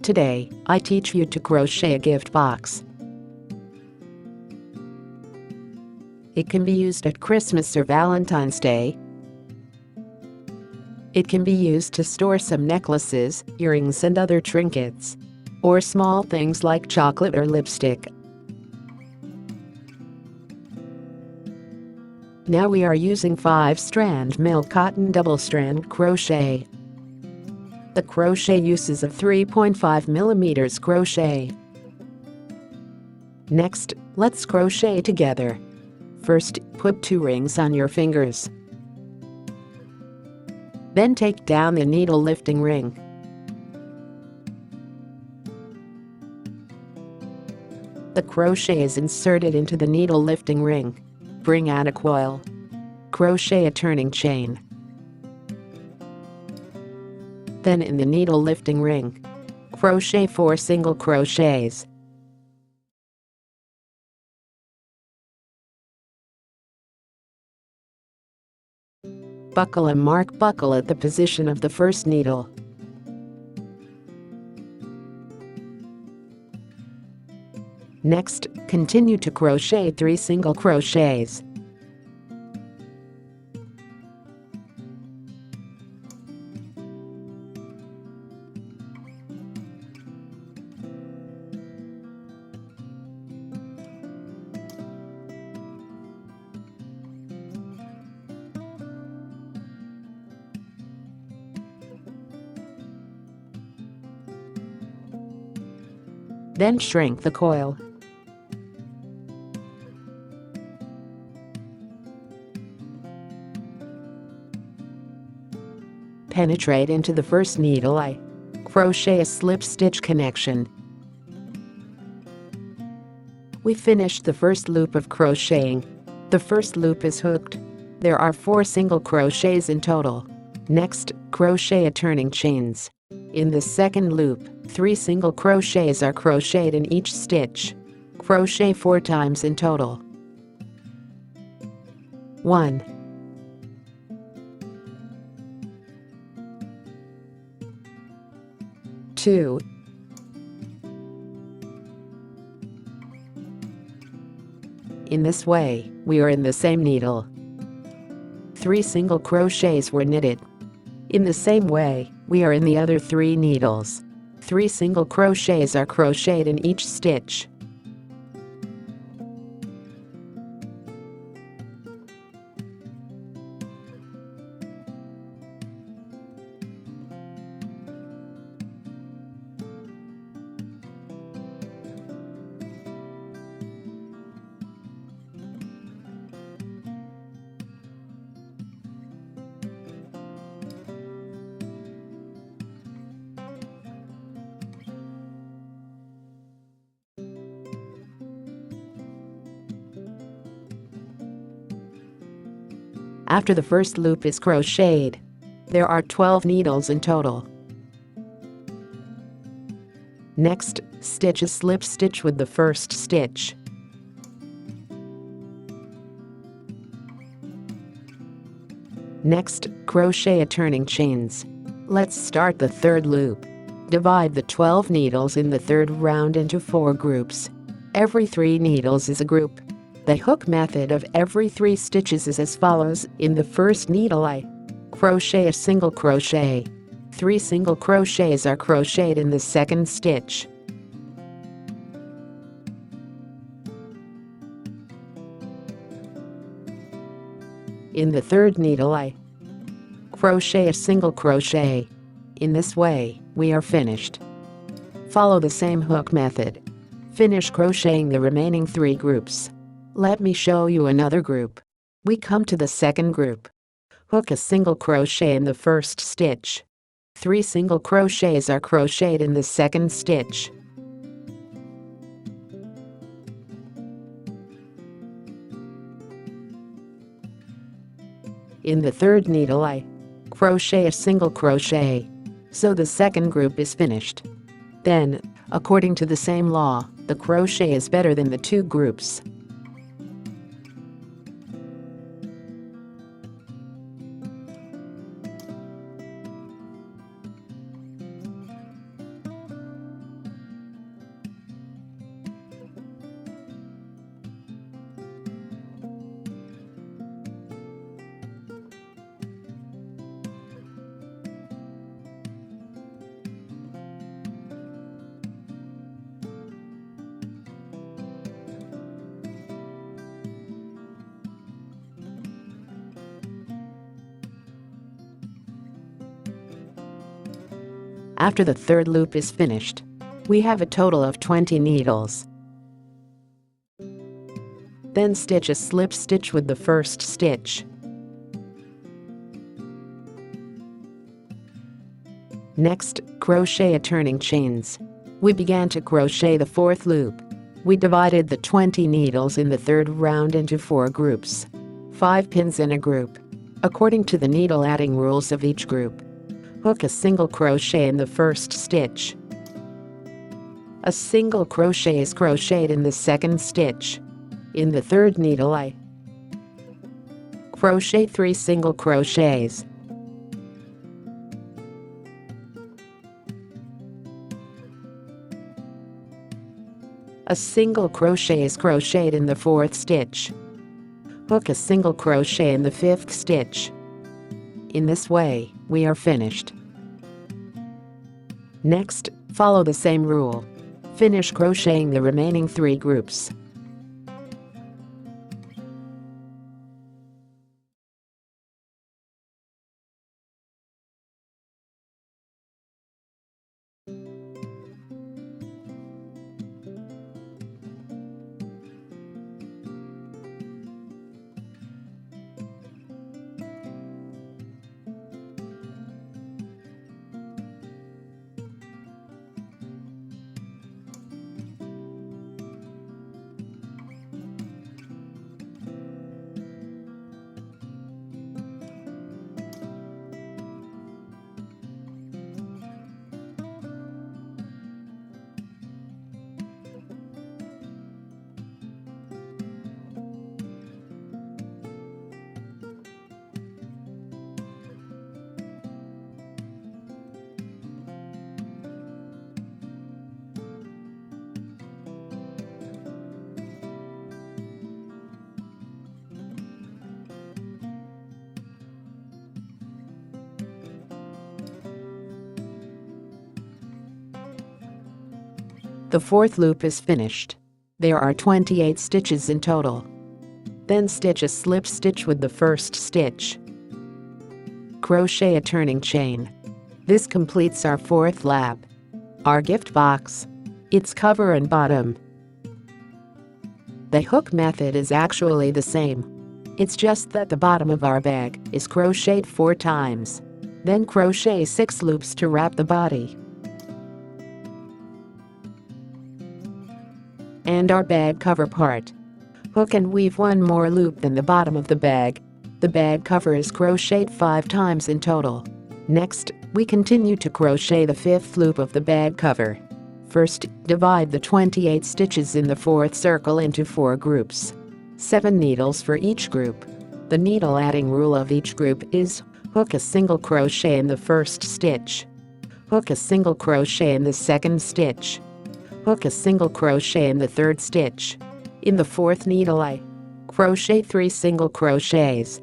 Today, I teach you to crochet a gift box. It can be used at Christmas or Valentine's Day. It can be used to store some necklaces, earrings and other trinkets. Or small things like chocolate or lipstick. Now we are using 5-strand milk cotton double-strand crochet. The crochet uses a 3.5 mm crochet. Next, let's crochet together. First, put 2 rings on your fingers. Then take down the needle lifting ring. The crochet is inserted into the needle lifting ring. Bring out a coil. Crochet a turning chain. Then in the needle lifting ring, crochet 4 single crochets. Buckle and mark buckle at the position of the first needle. Next, continue to crochet 3 single crochets. Then shrink the coil. Penetrate into the first needle eye. Crochet a slip stitch connection. We finished the first loop of crocheting. The first loop is hooked. There are 4 single crochets in total. Next, crochet a turning chains. In the second loop, 3 single crochets are crocheted in each stitch. Crochet 4 times in total. 1, 2, 3. In this way, we are in the same needle. 3 single crochets were knitted. In the same way, we are in the other 3 needles. 3 single crochets are crocheted in each stitch. After the first loop is crocheted, there are 12 needles in total. Next, stitch a slip stitch with the first stitch. Next, crochet a turning chains. Let's start the third loop. Divide the 12 needles in the third round into 4 groups. Every 3 needles is a group. The hook method of every 3 stitches is as follows. In the first needle eye, crochet a single crochet. 3 single crochets are crocheted in the second stitch. In the third needle eye, crochet a single crochet. In this way, we are finished. Follow the same hook method. Finish crocheting the remaining 3 groups. Let me show you another group. We come to the second group. Hook a single crochet in the first stitch. 3 single crochets are crocheted in the second stitch. In the third needle eye, crochet a single crochet. So the second group is finished. Then, according to the same law, the crochet is better than the 2 groups. After the third loop is finished, we have a total of 20 needles. Then stitch a slip stitch with the first stitch. Next, crochet a turning chains. We began to crochet the fourth loop. We divided the 20 needles in the third round into 4 groups. 5 pins in a group. According to the needle adding rules of each group. Hook a single crochet in the first stitch. A single crochet is crocheted in the second stitch. In the third needle I crochet 3 single crochets. A single crochet is crocheted in the fourth stitch. Hook a single crochet in the fifth stitch. In this way, we are finished. Next, follow the same rule. Finish crocheting the remaining 3 groups. The fourth loop is finished. There are 28 stitches in total. Then stitch a slip stitch with the first stitch. Crochet a turning chain. This completes our fourth lap. Our gift box. Its cover and bottom. The hook method is actually the same. It's just that the bottom of our bag is crocheted 4 times. Then crochet 6 loops to wrap the body. And our bag cover part. Hook and weave 1 more loop than the bottom of the bag. The bag cover is crocheted 5 times in total. Next, we continue to crochet the 5th loop of the bag cover. First, divide the 28 stitches in the 4th circle into 4 groups. 7 needles for each group. The needle adding rule of each group is hook a single crochet in the first stitch. Hook a single crochet in the second stitch. Hook a single crochet in the third stitch. In the fourth needle I crochet 3 single crochets.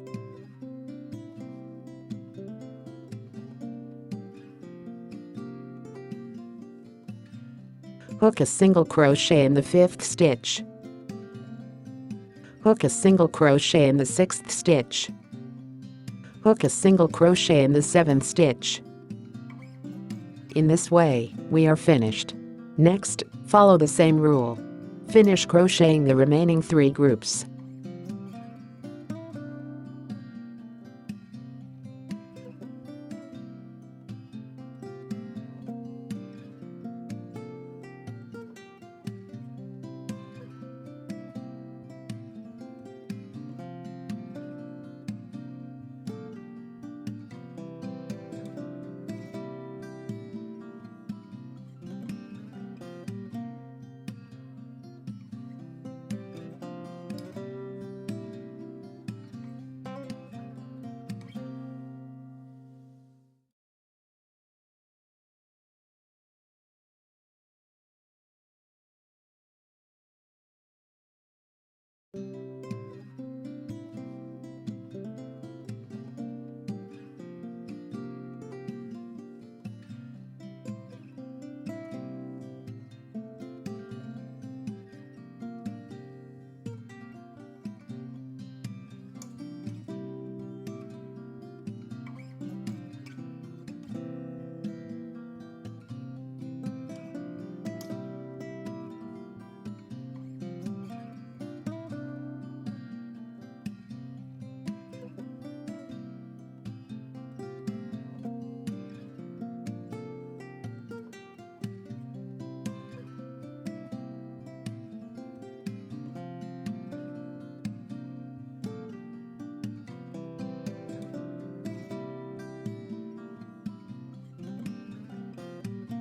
Hook a single crochet in the 5th stitch. Hook a single crochet in the 6th stitch. Hook a single crochet in the 7th stitch. In this way, we are finished. Next, follow the same rule. Finish crocheting the remaining 3 groups.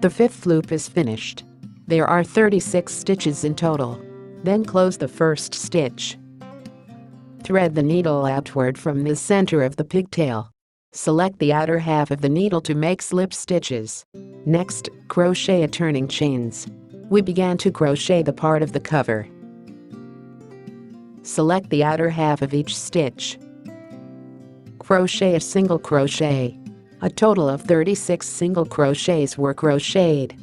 The 5th loop is finished. There are 36 stitches in total. Then close the first stitch. Thread the needle outward from the center of the pigtail. Select the outer half of the needle to make slip stitches. Next, crochet a turning chains. We began to crochet the part of the cover. Select the outer half of each stitch. Crochet a single crochet. A total of 36 single crochets were crocheted.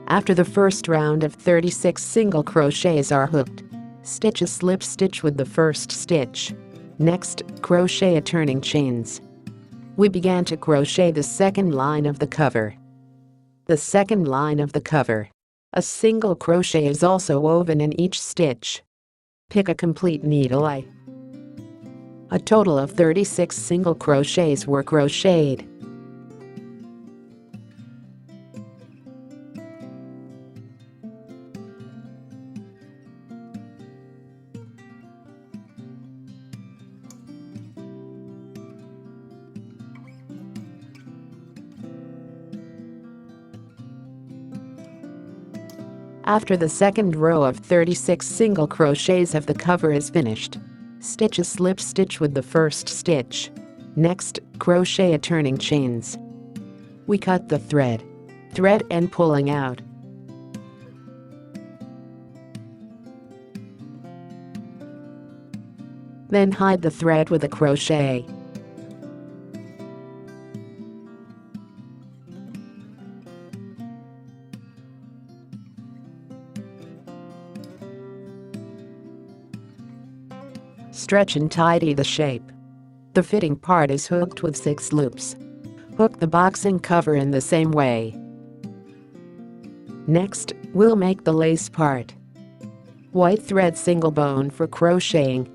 After the first round of 36 single crochets are hooked, stitch a slip stitch with the first stitch. Next, crochet a turning chains. We began to crochet the second line of the cover. The second line of the cover. A single crochet is also woven in each stitch. Pick a complete needle eye. A total of 36 single crochets were crocheted. After the second row of 36 single crochets of the cover is finished, stitch a slip stitch with the first stitch. Next, crochet a turning chains. We cut the thread end pulling out. Then hide the thread with a crochet. Stretch and tidy the shape. The fitting part is hooked with 6 loops. Hook the boxing cover in the same way. Next, we'll make the lace part. White thread single bone for crocheting.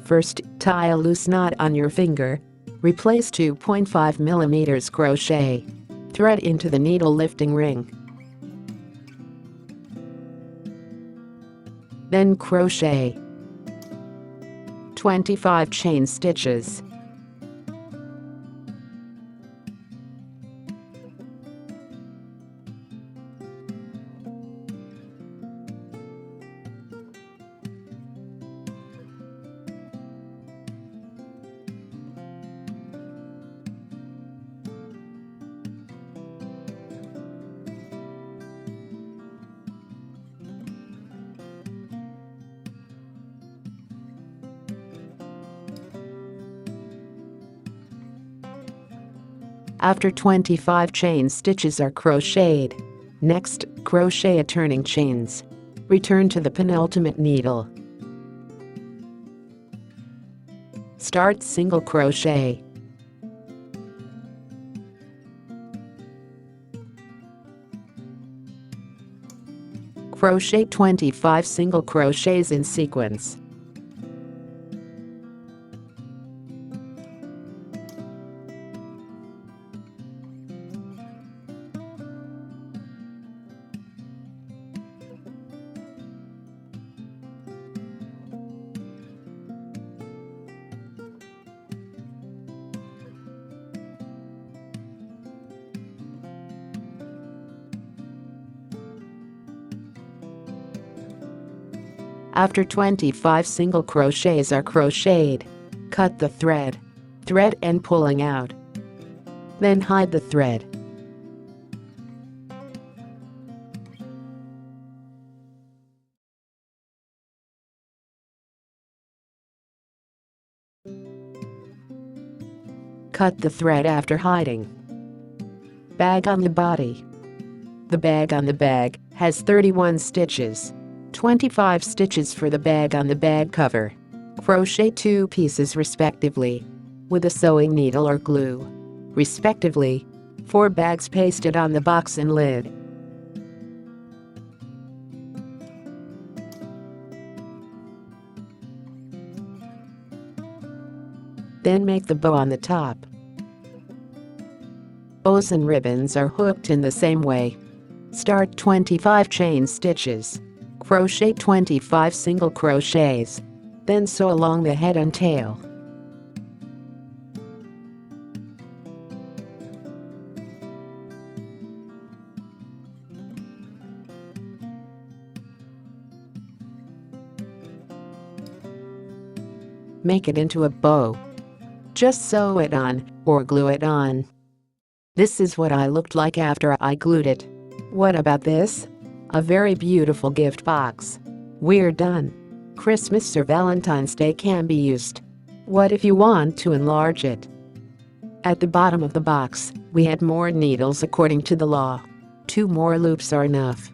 First, tie a loose knot on your finger. Replace 2.5 mm crochet. Thread into the needle lifting ring. Then crochet 25 chain stitches. After 25 chain stitches are crocheted, next, crochet a turning chains. Return to the penultimate needle. Start single crochet. Crochet 25 single crochets in sequence. After 25 single crochets are crocheted, cut the thread end pulling out. Then hide the thread. Cut the thread after hiding. Bag on the body. The bag on the bag has 31 stitches. 25 stitches for the bag on the bag cover. Crochet 2 pieces respectively with a sewing needle or glue. respectively. 4 bags pasted on the box and lid. Then make the bow on the top. Bows and ribbons are hooked in the same way. Start 25 chain stitches. Crochet 25 single crochets. Then sew along the head and tail. Make it into a bow. Just sew it on or glue it on. This is what I looked like after I glued it. What about this? A very beautiful gift box. We're done. Christmas or Valentine's Day can be used. What if you want to enlarge it? At the bottom of the box, we had more needles according to the law. 2 more loops are enough.